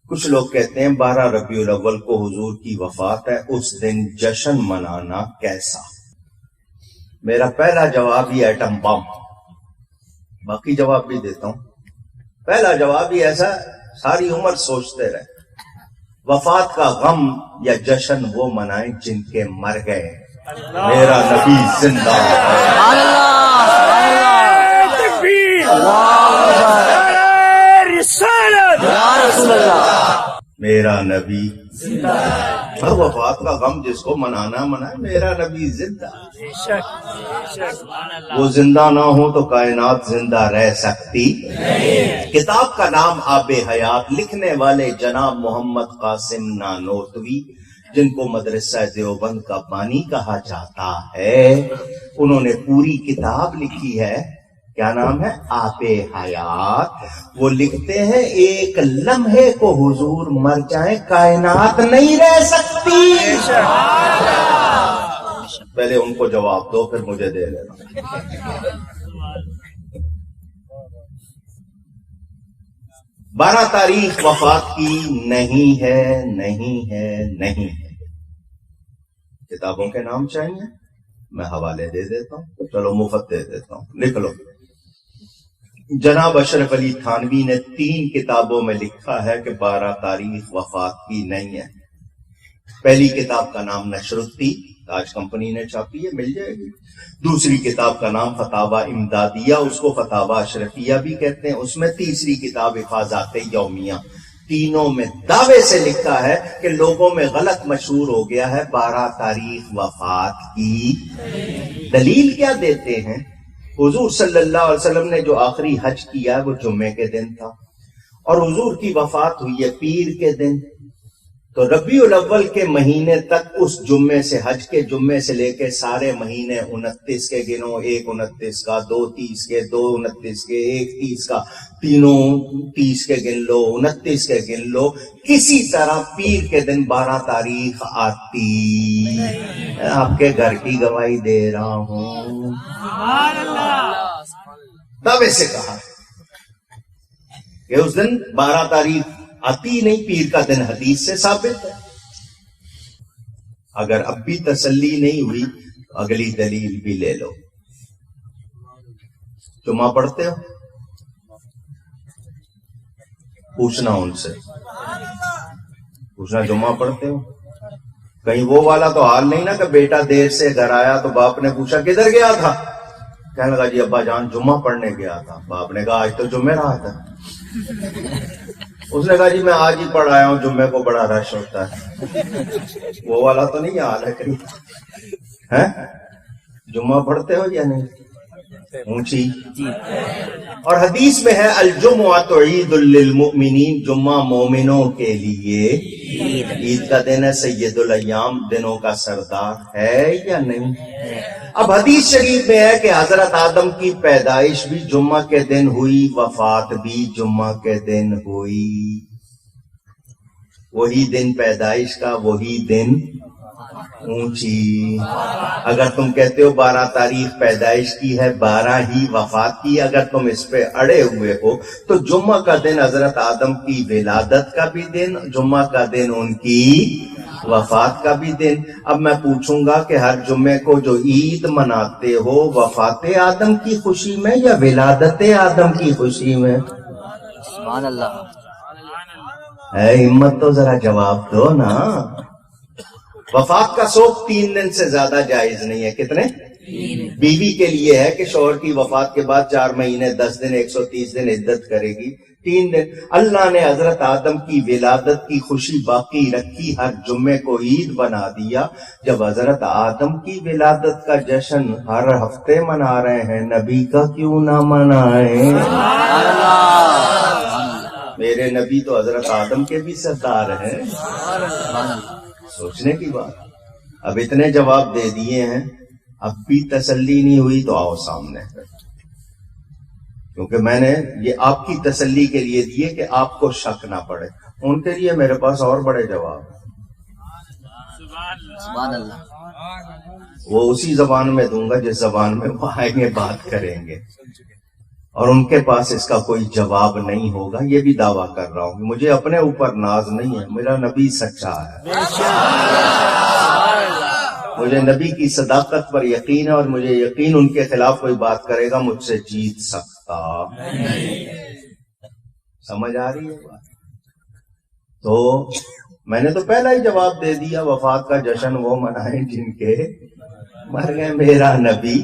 کچھ لوگ کہتے ہیں 12 ربیع الاول کو حضور کی وفات ہے، اس دن جشن منانا کیسا؟ میرا پہلا جواب ہی ایٹم بم، باقی جواب بھی دیتا ہوں۔ پہلا جواب ہی ایسا ساری عمر سوچتے رہے، وفات کا غم یا جشن وہ منائیں جن کے مر گئے، میرا نبی زندہ ہے۔ میرا نبی ہر وفات کا غم جس کو منانا منائے، میرا نبی زندہ۔ وہ زندہ نہ ہو تو کائنات زندہ رہ سکتی۔ کتاب کا نام آب حیات، لکھنے والے جناب محمد قاسم نانوتوی، جن کو مدرسہ دیوبند کا بانی کہا جاتا ہے۔ انہوں نے پوری کتاب لکھی ہے، کیا نام ہے؟ آب حیات۔ وہ لکھتے ہیں ایک لمحے کو حضور مر جائیں کائنات نہیں رہ سکتی۔ پہلے ان کو جواب دو پھر مجھے دے لینا۔ 12 تاریخ وفات کی نہیں ہے، نہیں ہے، نہیں ہے۔ کتابوں کے نام چاہیے، میں حوالے دے دیتا ہوں، چلو مفت دے دیتا ہوں، لکھ لو۔ جناب اشرف علی تھانوی نے 3 کتابوں میں لکھا ہے کہ 12 تاریخ وفات کی نہیں ہے۔ پہلی کتاب کا نام نشرالدی، تاج کمپنی نے چھاپی ہے، مل جائے گی۔ دوسری کتاب کا نام فتاوی امدادیہ، اس کو فتاوی اشرفیہ بھی کہتے ہیں، اس میں تیسری کتاب حفاظات یومیہ۔ تینوں میں دعوے سے لکھا ہے کہ لوگوں میں غلط مشہور ہو گیا ہے 12 تاریخ وفات کی۔ دلیل کیا دیتے ہیں؟ حضور صلی اللہ علیہ وسلم نے جو آخری حج کیا وہ جمعے کے دن تھا، اور حضور کی وفات ہوئی ہے پیر کے دن، تو ربیع الاول کے مہینے تک اس جمعے سے، حج کے جمعے سے لے کے سارے مہینے 29 کے گنو، 1 29 کا، 2 30 کے، 2 29 کے، 1 30 کا، تینوں 30 کے گن لو، 29 کے گن لو، کسی طرح پیر کے دن 12 تاریخ آتی۔ میں آپ کے گھر کی گواہی دے رہا ہوں، دعوے سے کہا کہ اس دن 12 تاریخ آتی نہیں، پیر کا دن حدیث سے ثابت ہے۔ اگر اب بھی تسلی نہیں ہوئی اگلی دلیل بھی لے لو۔ جمعہ پڑھتے ہو؟ پوچھنا ان سے، پوچھنا جمعہ پڑھتے ہو؟ کہیں وہ والا تو حال نہیں نا کہ بیٹا دیر سے گھر آیا تو باپ نے پوچھا کدھر گیا تھا، کہنے لگا جی ابا جان جمعہ پڑھنے گیا تھا۔ باپ نے کہا آج تو جمعہ رہا تھا۔ اس نے کہا جی میں آج ہی پڑھ آیا ہوں، جمعے کو بڑا رش ہوتا ہے۔ وہ والا تو نہیں حال ہے کہیں؟ جمعہ پڑھتے ہو یا نہیں؟ اونچی اور حدیث میں ہے الجمعۃ عید للمؤمنین، جمعہ مومنوں کے لیے عید کا دن ہے، سید الایام، دنوں کا سردار ہے یا نہیں؟ اب حدیث شریف میں ہے کہ حضرت آدم کی پیدائش بھی جمعہ کے دن ہوئی، وفات بھی جمعہ کے دن ہوئی۔ وہی دن پیدائش کا، وہی دن اونچی۔ اگر تم کہتے ہو 12 تاریخ پیدائش کی ہے، 12 ہی وفات کی، اگر تم اس پہ اڑے ہوئے ہو تو جمعہ کا دن حضرت آدم کی ولادت کا بھی دن، جمعہ کا دن ان کی وفات کا بھی دن۔ اب میں پوچھوں گا کہ ہر جمعے کو جو عید مناتے ہو وفات آدم کی خوشی میں یا ولادت آدم کی خوشی میں؟ سبحان اللہ۔ اے ہمت تو ذرا جواب دو نا۔ وفات کا سوگ 3 دن سے زیادہ جائز نہیں ہے۔ کتنے؟ بیوی کے لیے ہے کہ شوہر کی وفات کے بعد 4 مہینے 10 دن 130 دن عدت کرے گی، 3 دن۔ اللہ نے حضرت آدم کی ولادت کی خوشی باقی رکھی، ہر جمعے کو عید بنا دیا۔ جب حضرت آدم کی ولادت کا جشن ہر ہفتے منا رہے ہیں، نبی کا کیوں نہ منائیں؟ میرے نبی تو حضرت آدم کے بھی سردار ہیں، سوچنے کی بات۔ اب اتنے جواب دے دیے ہیں، اب بھی تسلی نہیں ہوئی تو آؤ سامنے، کیونکہ میں نے یہ آپ کی تسلی کے لیے دیے کہ آپ کو شک نہ پڑے، ان کے لیے میرے پاس اور بڑے جواب ہیں۔ سبحان اللہ۔ وہ اسی زبان میں دوں گا جس زبان میں وہ آئیں گے بات کریں گے۔ اور ان کے پاس اس کا کوئی جواب نہیں ہوگا. یہ بھی دعویٰ کر رہا ہوں کہ مجھے اپنے اوپر ناز نہیں ہے, میرا نبی سچا ہے, مجھے نبی کی صداقت پر یقین ہے, اور مجھے یقین ان کے خلاف کوئی بات کرے گا مجھ سے جیت سکتا نہیں. سمجھ آ رہی ہے بات؟ تو میں نے تو پہلا ہی جواب دے دیا, وفات کا جشن وہ منائیں جن کے مر گئے, میرا نبی